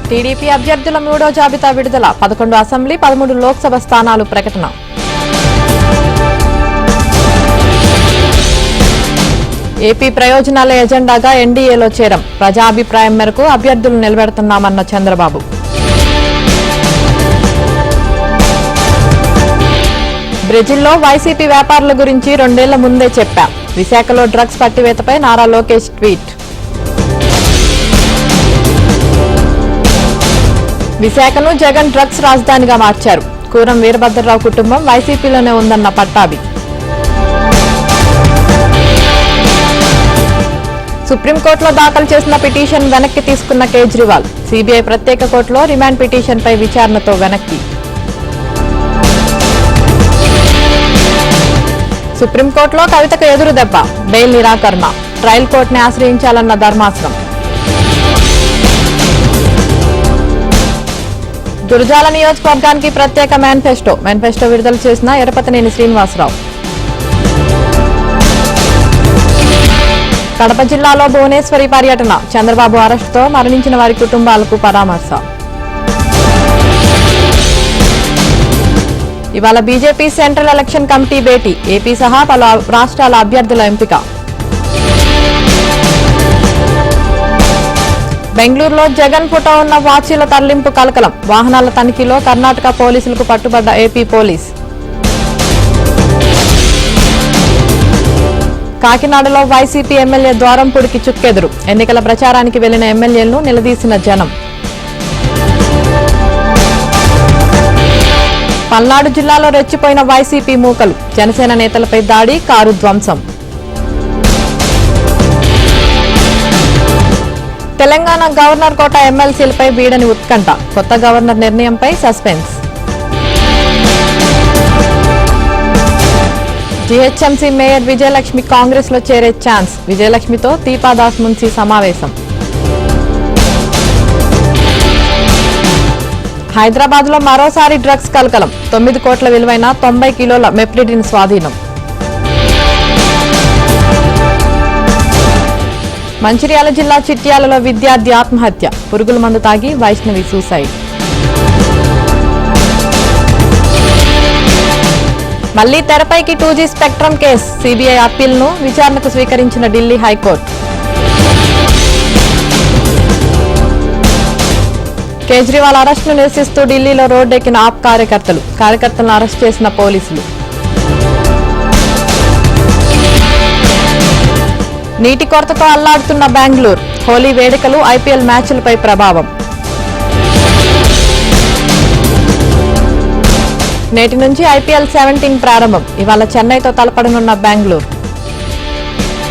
TDP అభ్యర్థుల మూడో జాబితా విడుదల 11 అసెంబ్లీ 13 లోక్సభ స్థానాలు ప్రకటన. ఏపీ ప్రయోజనాల ఎజెండాగా ఎన్డీఏలో చేరం. ప్రజాభిప్రాయం మేరకు అభ్యర్థులు నిలబెడుతున్నామన్న చంద్రబాబు. బ్రెజిల్లో వైసీపీ వ్యాపారుల గురించి 2 ఏళ్ల ముందే చెప్పా. విశాఖలో డ్రగ్స్ పట్టివేతపై నారా లోకేష్ ట్వీట్. విశాఖను జగన్ డ్రగ్స్ రాజధానిగా మార్చారు. కూరం వీరభద్రరావు కుటుంబం వైసీపీలోనే ఉందన్న పట్టాభి. సుప్రీంకోర్టులో దాఖలు చేసిన పిటిషన్ వెనక్కి తీసుకున్న కేజ్రీవాల్. సీబీఐ ప్రత్యేక కోర్టులో రిమాండ్ పిటిషన్పై విచారణతో వెనక్కి. సుప్రీంకోర్టులో కవితకు ఎదురు దెబ్బ. బెయిల్ నిరాకరణ. ట్రయల్ కోర్టుని ఆశ్రయించాలన్న ధర్మాసనం. గురజాల నియోజకవర్గానికి ప్రత్యేక మేనిఫెస్టో విడుదల చేసిన ఎరపతినేని శ్రీనివాసరావు. కడప జిల్లాలో భువనేశ్వరి పర్యటన. చంద్రబాబు అరెస్టుతో మరణించిన వారి కుటుంబాలకు పరామర్శ. ఇవాళ బీజేపీ సెంట్రల్ ఎలక్షన్ కమిటీ భేటీ. ఏపీ సహా పలు రాష్ట్రాల అభ్యర్థుల ఎంపిక. బెంగళూరులో జగన్ ఫోటో ఉన్న వాచీల తరలింపు కలకలం. వాహనాల తనిఖీలో కర్ణాటక పోలీసులకు పట్టుబడ్డ ఏపీ పోలీస్. కాకినాడలో వైసీపీ ఎమ్మెల్యే ద్వారంపూడికి చుక్కెదురు. ఎన్నికల ప్రచారానికి వెళ్లిన ఎమ్మెల్యేలను నిలదీసిన జనం. పల్నాడు జిల్లాలో రెచ్చిపోయిన వైసీపీ మూకలు. జనసేన నేతలపై దాడి, కారు ధ్వంసం. తెలంగాణ గవర్నర్ కోట ఎమ్మెల్సీలపై వీడని ఉత్కంఠ. కొత్త గవర్నర్ నిర్ణయంపై suspense. GHMC mayor Vijayalakshmi Congress లో చేరే ఛాన్స్. విజయలక్ష్మితో దీపాదాస్ మున్సీ సమావేశం. హైదరాబాద్ లో మరోసారి డ్రగ్స్ కలకలం. 9 కోట్ల విలువైన 90 కిలోల మెప్రిడిన్ స్వాధీనం. మంచిర్యాల జిల్లా చిట్యాలలో విద్యార్థి ఆత్మహత్య. పురుగుల మందు తాగి వైష్ణవి సూసైడ్. మళ్లీ తెరపైకి 2G స్పెక్ట్రమ్ కేసు. సీబీఐ అప్పీల్ను విచారణకు స్వీకరించిన ఢిల్లీ హైకోర్టు. కేజ్రీవాల్ అరెస్టును నిరసిస్తూ ఢిల్లీలో రోడ్డెక్కిన ఆప్ కార్యకర్తలను అరెస్ట్ చేసిన పోలీసులు. నీటి కొరతతో అల్లాడుతున్న బెంగళూరు. హోలీ వేడుకలు, ఐపీఎల్ మ్యాచ్లపై ప్రభావం. నేటి నుంచి ఐపీఎల్ 17 ప్రారంభం. ఇవాళ చెన్నైతో తలపడనున్న బెంగళూరు.